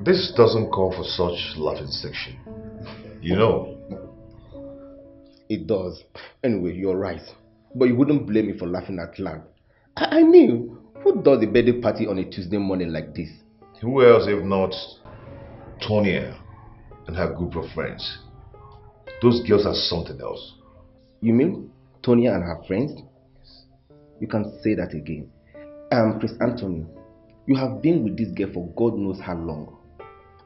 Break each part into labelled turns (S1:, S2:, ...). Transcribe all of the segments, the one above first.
S1: This doesn't call for such laughing section. You know.
S2: It does. Anyway, you're right. But you wouldn't blame me for laughing at Lan. I mean, who does a birthday party on a Tuesday morning like this?
S1: Who else if not Tonya and her group of friends? Those girls are something else.
S2: You mean Tonya and her friends? You can say that again. Prince Anthony, you have been with this girl for God knows how long.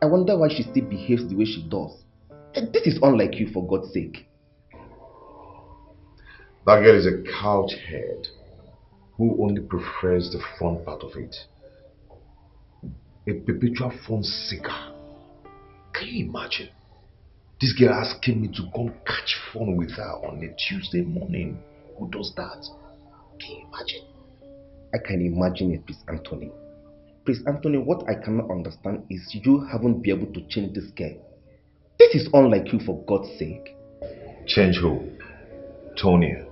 S2: I wonder why she still behaves the way she does. This is unlike you, for God's sake.
S1: That girl is a couch head who only prefers the fun part of it. A perpetual fun seeker. Can you imagine? This girl asking me to come catch fun with her on a Tuesday morning. Who does that? Can you imagine?
S2: I can imagine it, Prince Anthony. Prince Anthony, what I cannot understand is you haven't been able to change this girl. This is unlike you, for God's sake.
S1: Change who? Tonya.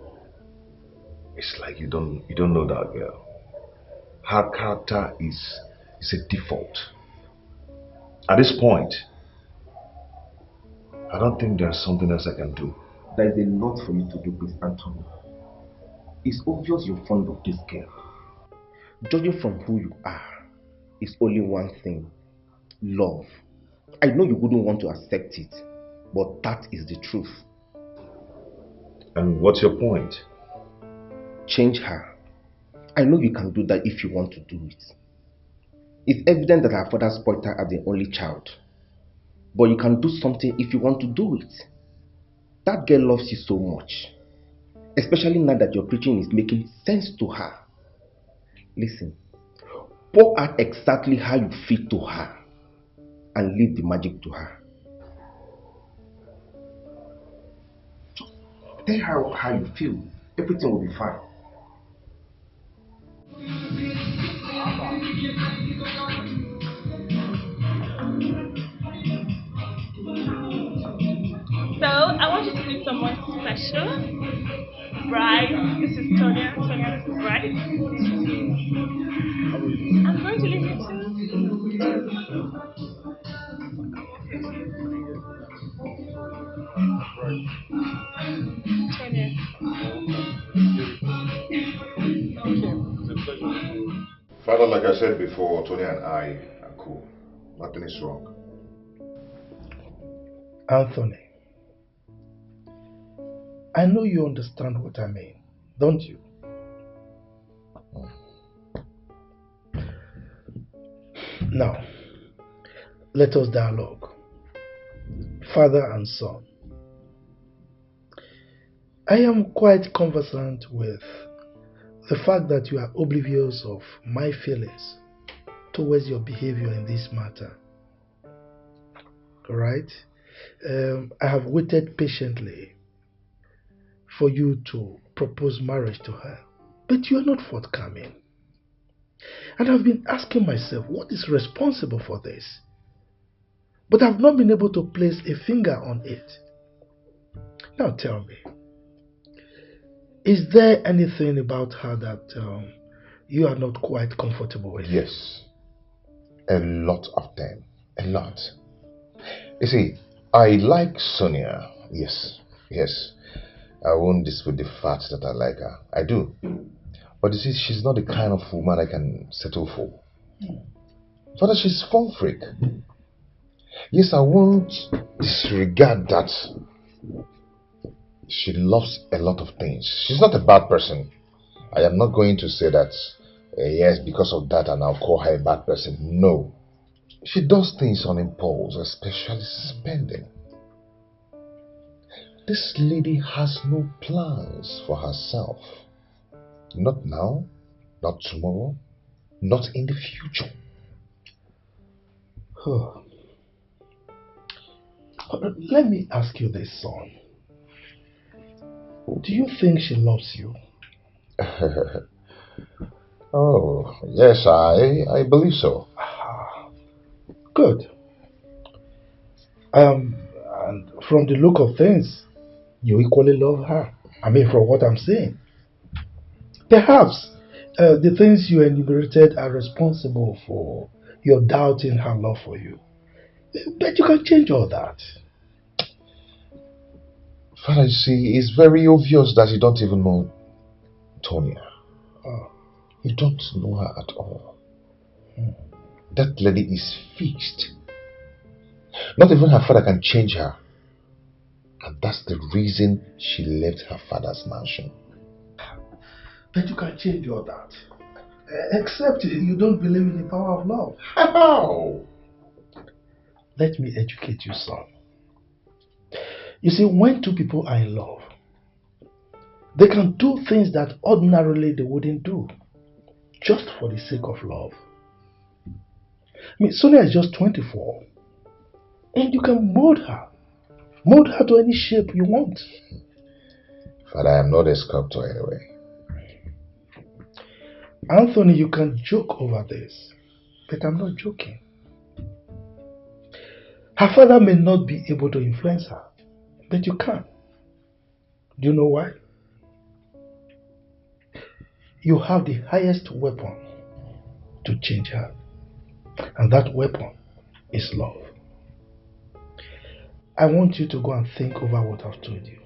S1: It's like you don't know that girl. Her character is a default. At this point, I don't think there's something else I can do.
S2: There is a lot for you to do, Prince Anthony. It's obvious you're fond of this girl. Judging from who you are, it's only one thing: love. I know you wouldn't want to accept it, but that is the truth.
S1: And what's your point?
S2: Change her. I know you can do that if you want to do it. It's evident that her father spoiled her as the only child. But you can do something if you want to do it. That girl loves you so much. Especially now that your preaching is making sense to her. Listen, pour out exactly how you feel to her and leave the magic to her. Just tell her how you feel. Everything will be fine.
S3: So, I want you to meet someone special. Bride, this is Tonya. Tonya, this is Bride. I'm going to leave you too. Tonya.
S1: Father, like I said before, Tonya and I are cool. Nothing is wrong.
S4: Anthony, I know you understand what I mean, don't you? Now, let us dialogue. Father and son. I am quite conversant with the fact that you are oblivious of my feelings towards your behavior in this matter. Alright? I have waited patiently for you to propose marriage to her, but you are not forthcoming. And I've been asking myself, what is responsible for this? But I've not been able to place a finger on it. Now tell me, is there anything about her that you are not quite comfortable with?
S1: Yes. A lot of them. A lot. You see, I like Sonia. Yes. I won't dispute the fact that I like her. I do. But you see, she's not the kind of woman I can settle for. Father, she's fun freak. Yes, I won't disregard that she loves a lot of things. She's not a bad person. I am not going to say that, yes, because of that, and I'll call her a bad person. No. She does things on impulse, especially spending. This lady has no plans for herself. Not now, not tomorrow, not in the future.
S4: Let me ask you this, son. Do you think she loves you?
S1: Oh, yes, I believe so.
S4: Good. And from the look of things, you equally love her. I mean, from what I'm saying. Perhaps the things you enumerated are responsible for your doubting her love for you. But you can change all that.
S1: Father, you see, it's very obvious that you don't even know Tonya. You don't know her at all. That lady is fixed. Not even her father can change her. And that's the reason she left her father's mansion.
S4: But you can change all that. Except you don't believe in the power of love.
S1: How?
S4: Let me educate you, son. You see, when two people are in love, they can do things that ordinarily they wouldn't do, just for the sake of love. I mean, Sonia is just 24, and you can mold her. Mold her to any shape you want.
S1: Father, I am not a sculptor anyway.
S4: Anthony, you can joke over this, but I'm not joking. Her father may not be able to influence her, but you can. Do you know why? You have the highest weapon to change her, and that weapon is love. I want you to go and think over what I've told you.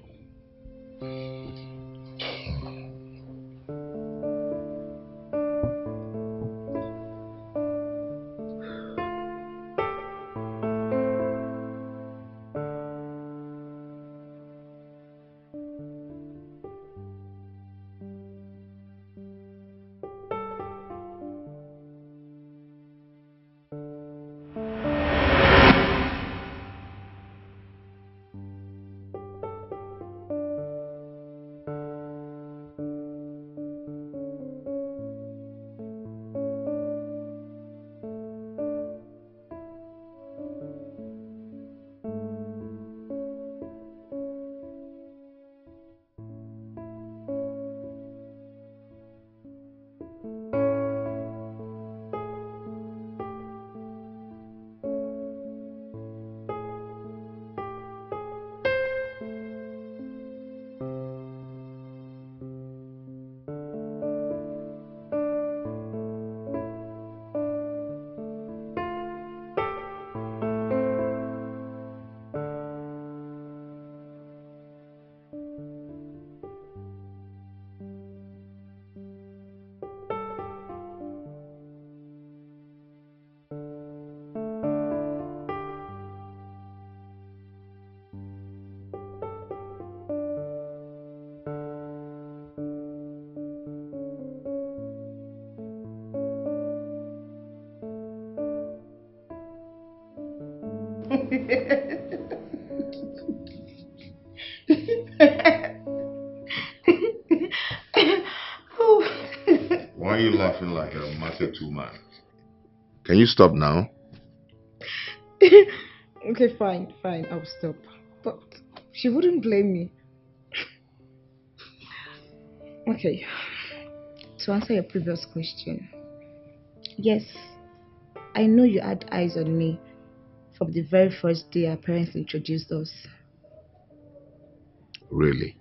S1: Why are you laughing like a master two man? Can you stop now?
S5: Okay, fine, I'll stop. But she wouldn't blame me. Okay, to answer your previous question, yes, I know you had eyes on me from the very first day our parents introduced us.
S1: Really?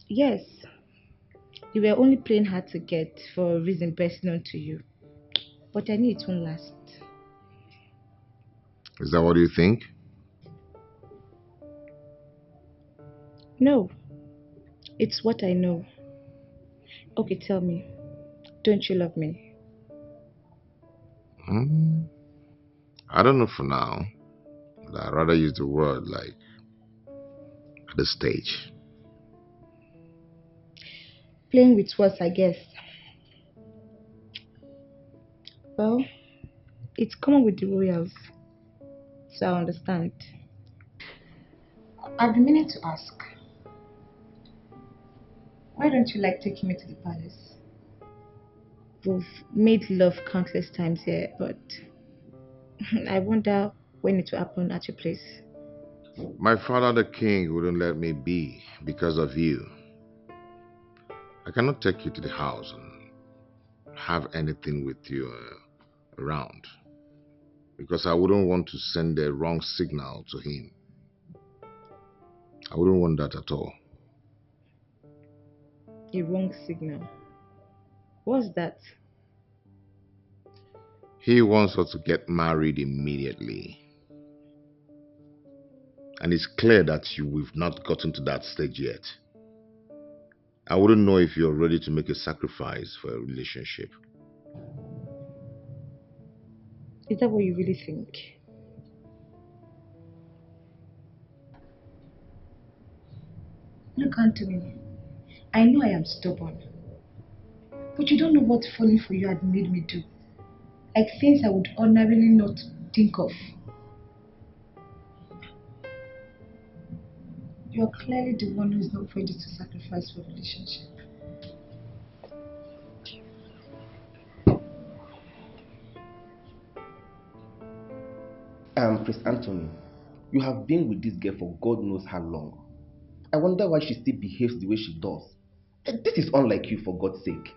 S5: Yes, you were only playing hard to get for a reason best known to you. But I knew it won't last.
S1: Is that what you think?
S5: No, it's what I know. Okay, tell me, don't you love me?
S1: Mm, I don't know for now. But I'd rather use the word like at this stage.
S5: Playing with words, I guess. Well, it's common with the royals, so I understand. I've been meaning to ask, why don't you like taking me to the palace? We've made love countless times here, but I wonder when it will happen at your place.
S1: My father, the king, wouldn't let me be because of you. I cannot take you to the house and have anything with you around because I wouldn't want to send the wrong signal to him. I wouldn't want that at all.
S5: A wrong signal. What's that?
S1: He wants us to get married immediately. And it's clear that we've not gotten to that stage yet. I wouldn't know if you're ready to make a sacrifice for a relationship.
S5: Is that what you really think? Look, Anthony, I know I am stubborn, but you don't know what falling for you had made me do. Like things I would ordinarily not think of. You are clearly the one who is not ready to sacrifice for a relationship.
S2: Prince Anthony, you have been with this girl for God knows how long. I wonder why she still behaves the way she does. This is unlike you, for God's sake.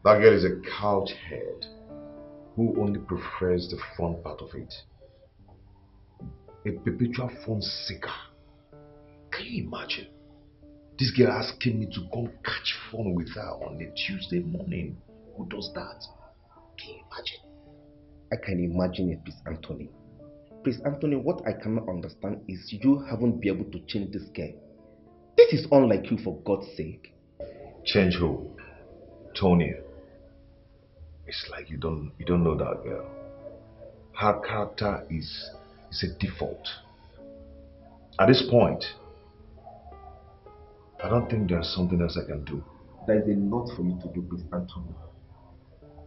S1: That girl is a couch head who only prefers the fun part of it. A perpetual fun seeker. Can you imagine? This girl asking me to come catch fun with her on a Tuesday morning. Who does that? Can you imagine?
S2: I can imagine it, Prince Anthony. Prince Anthony, what I cannot understand is you haven't been able to change this girl. This is unlike you, for God's sake.
S1: Change who? Tonya. It's like you don't know that girl. Her character is a default. At this point, I don't think there's something else I can do.
S2: There is a lot for you to do, Prince Anthony.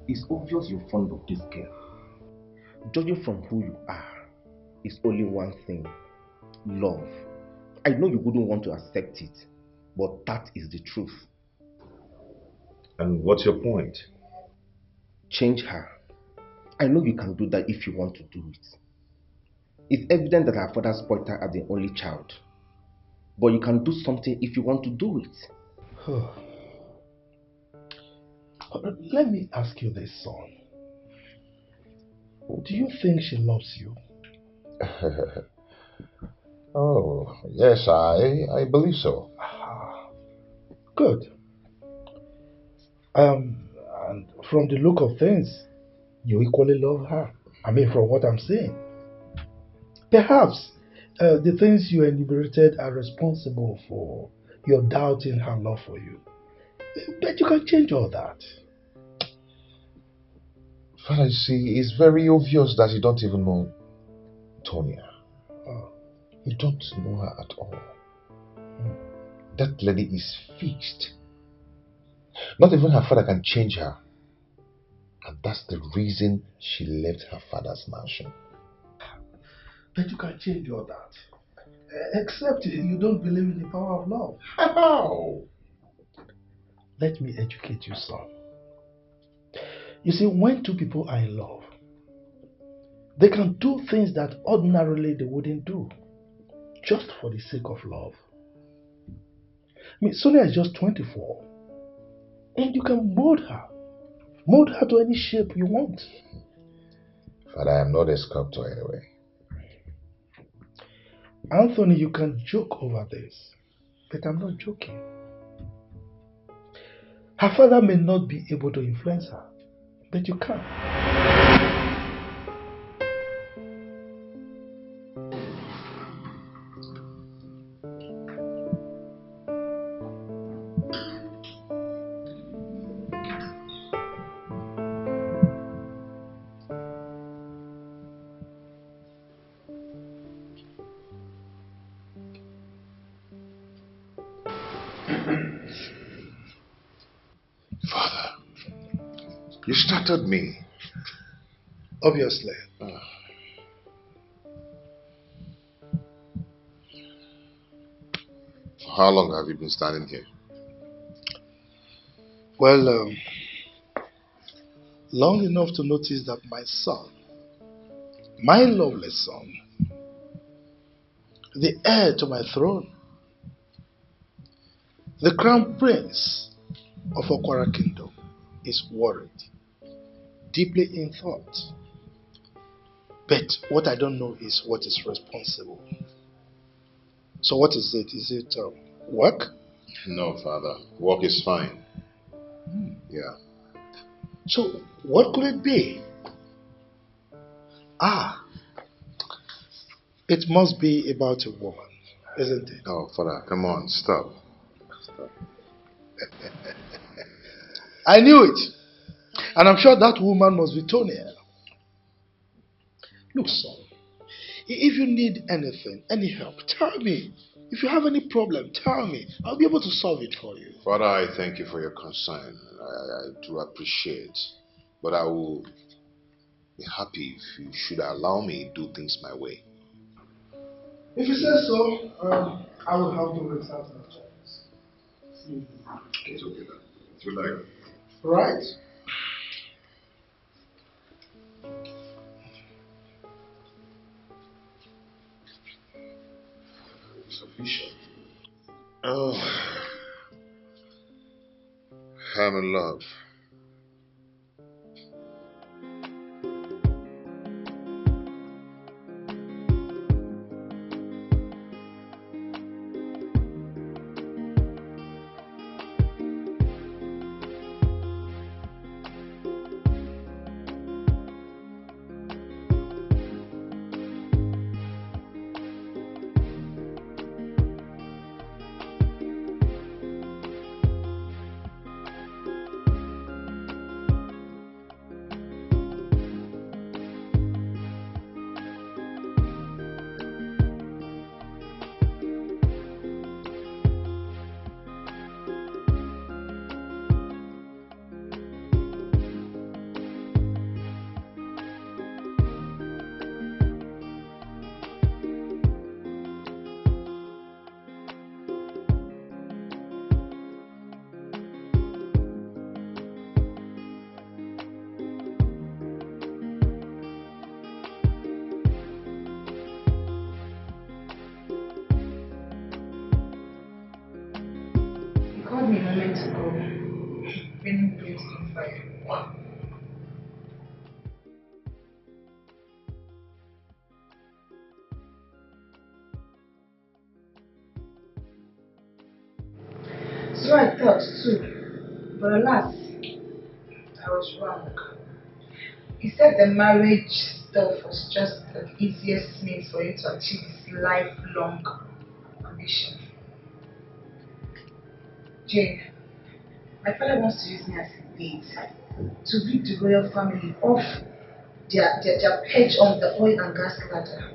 S2: It's obvious you're fond of this girl. Judging from who you are, it's only one thing: love. I know you wouldn't want to accept it, but that is the truth.
S1: And what's your point?
S2: Change her. I know you can do that if you want to do it. It's evident that her father spoiled her as the only child. But you can do something if you want to do it.
S4: Let me ask you this, son. Do you think she loves you?
S1: Oh, yes, I believe so.
S4: Good. And from the look of things, you equally love her. I mean, from what I'm saying. Perhaps the things you enumerated are responsible for your doubting her love for you. But you can change all that.
S1: Father, you see, it's very obvious that you don't even know Tonya. You don't know her at all. That lady is fixed. Not even her father can change her. And that's the reason she left her father's mansion.
S4: But you can change all that. Except you don't believe in the power of love.
S1: How?
S4: Let me educate you, son. You see, when two people are in love, they can do things that ordinarily they wouldn't do, just for the sake of love. I mean, Sonia is just 24, and you can mold her to any shape you want.
S1: Father, I am not a sculptor anyway.
S4: Anthony, you can joke over this, but I'm not joking. Her father may not be able to influence her, but you can.
S1: You started me.
S4: Obviously.
S1: For how long have you been standing here?
S4: Well, long enough to notice that my son, my lovely son, the heir to my throne, the crown prince of Okwara Kingdom, is worried, deeply in thought. But what I don't know is what is responsible. So what is it? Is it work?
S1: No, Father. Work is fine. Yeah.
S4: So what could it be? Ah, it must be about a woman, isn't it?
S1: Oh, Father, come on, stop.
S4: I knew it. And I'm sure that woman must be Tonya. Look, son, if you need anything, any help, tell me. If you have any problem, tell me. I'll be able to solve it for you.
S1: Father, I thank you for your concern. I do appreciate. But I will be happy if you should allow me to do things my way.
S4: If you say so, I will have to return my choice.
S1: It's okay then. If you like.
S4: Right?
S1: Sufficient. Oh, I'm in love.
S5: Called me a moment ago, bringing plates on fire. So I thought too, but alas, I was wrong. He said the marriage stuff was just the easiest means for him to achieve his lifelong ambition. Jane, my father wants to use me as a bait to rid the royal family of their perch on the oil and gas ladder.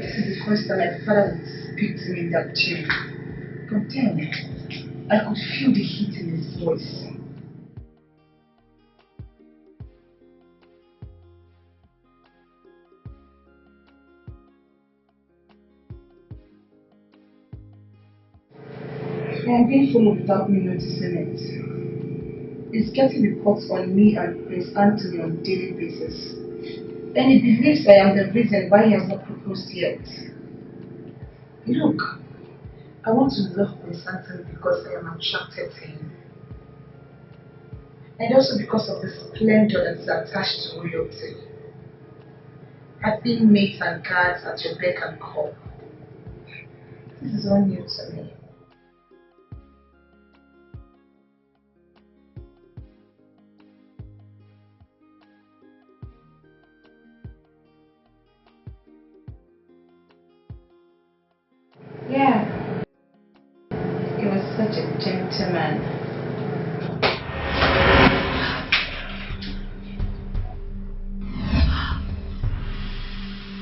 S5: This is the first time my father would speak to me in that chair. From then, I could feel the heat in his voice. I am being followed without me noticing it. He's getting reports on me and Prince Anthony on a daily basis. And he believes I am the reason why he has not proposed yet. Look, I want to love Prince Anthony because I am attracted to him. And also because of the splendor that is attached to royalty. Having mates and guards at your beck and call. This is all new to me. Yeah, he was such a gentleman.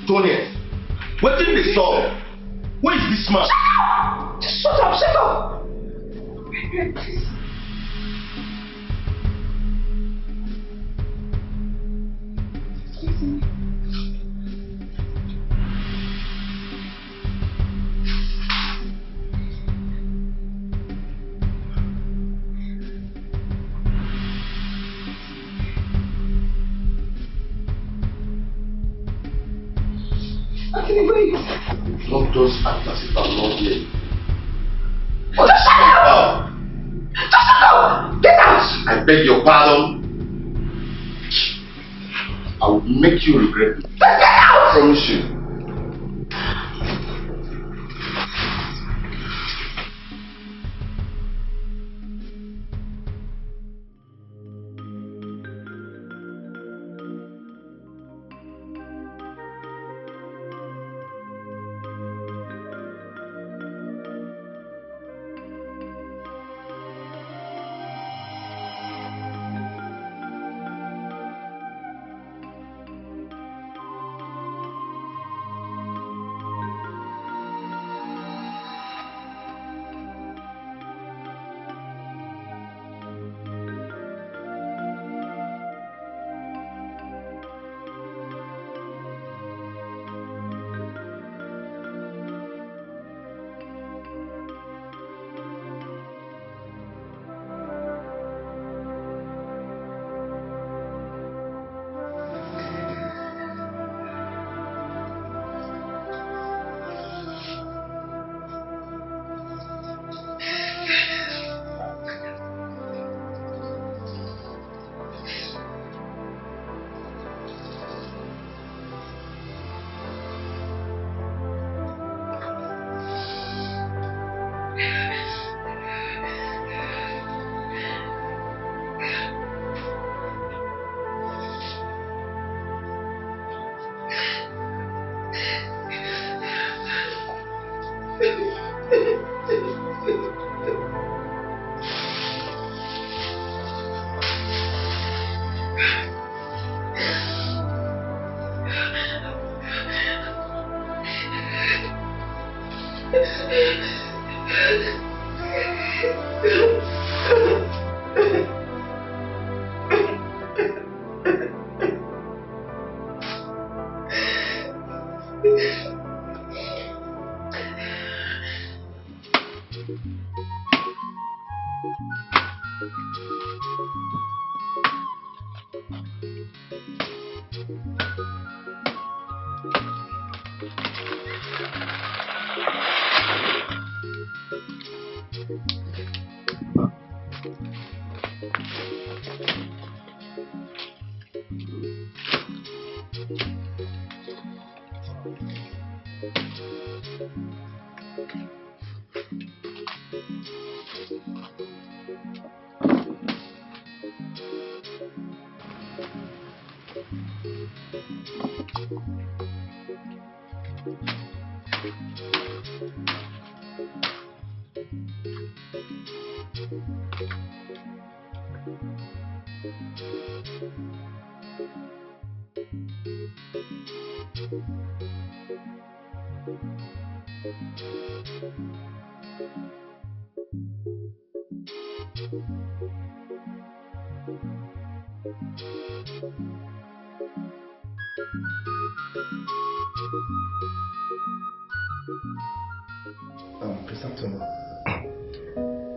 S2: Tonya, what did they solve? Who is this man?
S3: Shut up! Shut up!
S1: Don't just act as if I'm not here.
S3: Oh, just shut up! Just shut up! Get out!
S1: I beg your pardon. I will make you regret it.
S3: Just get out!
S1: I promise you.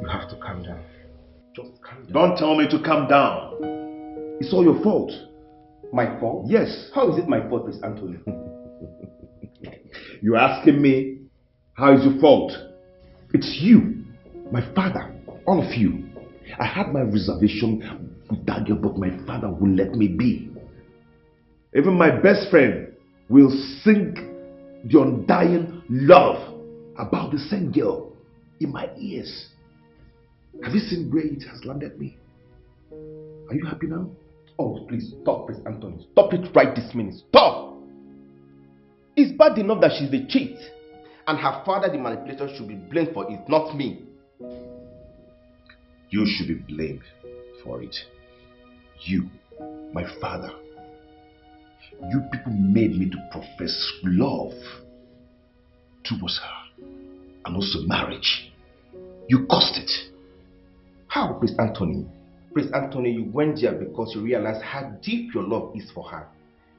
S2: You have to calm down. Just calm down.
S1: Don't tell me to calm down. It's all your fault.
S2: My fault?
S1: Yes.
S2: How is it my fault, Prince Anthony?
S1: You're asking me, how is your fault? It's you, my father, all of you. I had my reservation with that girl, but my father won't let me be. Even my best friend will sing the undying love about the same girl in my ears. Have you seen where it has landed me? Are you happy now?
S2: Oh, please, stop, Prince Anthony. Stop it right this minute. Stop! It's bad enough that she's the cheat, and her father, the manipulator, should be blamed for it, not me.
S1: You should be blamed for it. You, my father. You people made me to profess love towards her. and also marriage. You caused it.
S2: How, Prince Anthony? Prince Anthony, you went there because you realized how deep your love is for her.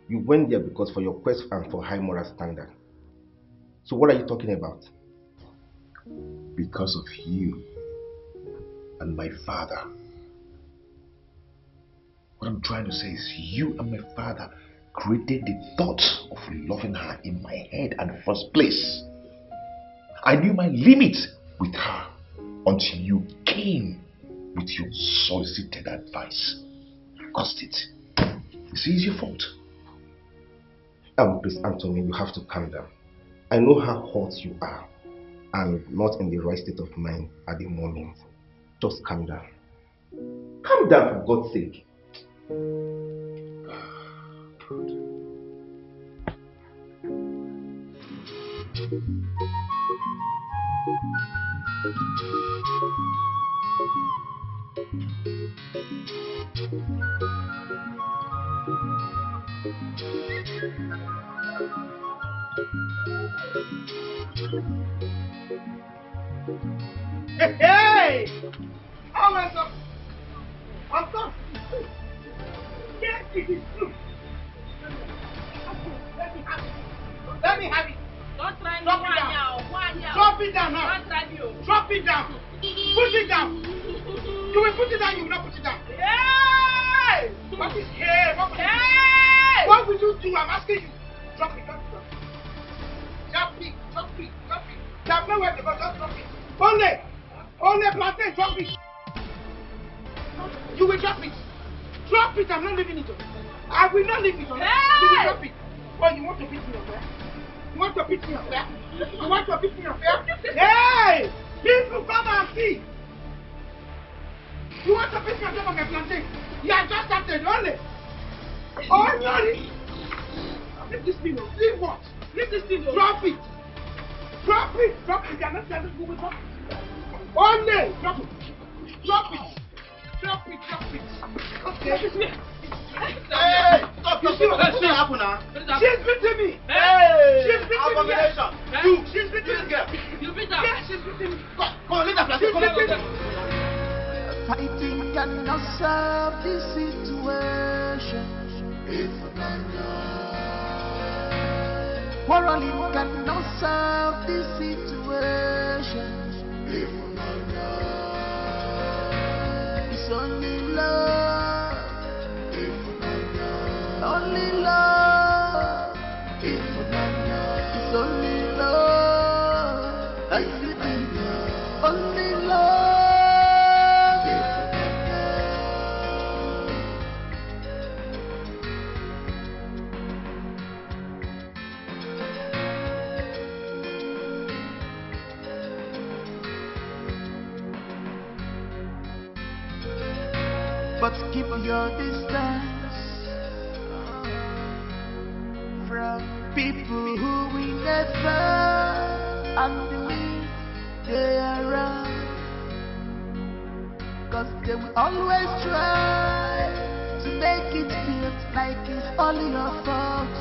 S2: You went there because for your quest and for high moral standard. So what are you talking about?
S1: Because of you and my father. What I'm trying to say is you and my father created the thought of loving her in my head in the first place. I knew my limit with her until you came with your solicited advice. You caused it. You see, it's your fault.
S2: Prince Anthony, you have to calm down. I know how hot you are and not in the right state of mind at the moment. Just calm down. Calm down, for God's sake.
S6: Hey! Oh my God! Uncle! Yes, it is true. Let me have it.
S3: Don't try me.
S6: Drop it down. Drop it down now.
S3: Don't try me.
S6: Drop it down. Put it down. You will put it down, you will not put it down. Hey! What is here? Hey! What will you do? I'm asking you. Drop it, drop it, drop it. Drop it, drop it, drop it. There's nowhere to go, just drop it. Only plantain, drop it. You will drop it. Drop it, I'm not leaving it. I will not leave it. Hey! You will drop it. Oh, you want to beat me up there? You want to beat me up there? You want to beat me up there? Hey! People come and see. You want to beat me up there on my plantain? You are just started, only. Only. Leave this thing. Leave what? Leave this thing. Drop it. Drop it. Drop it. You are not telling me drop it. Only. Drop it. Drop it. Drop it. Drop it. Okay. Hey! Stop! You see what's going to happen now? She's beating me! Hey! She's beating me! You! She's beating me! You beat her? Yes, she's beating me! Come on, leave that plastic! Come on!
S7: Fighting cannot solve this situation. Quarreling cannot solve this situation. It's only love. Only love. It's only love. That's it. Only love. But keep your distance from people who we never understand they are wrong. Cause they will always try to make it feel like it's all your fault.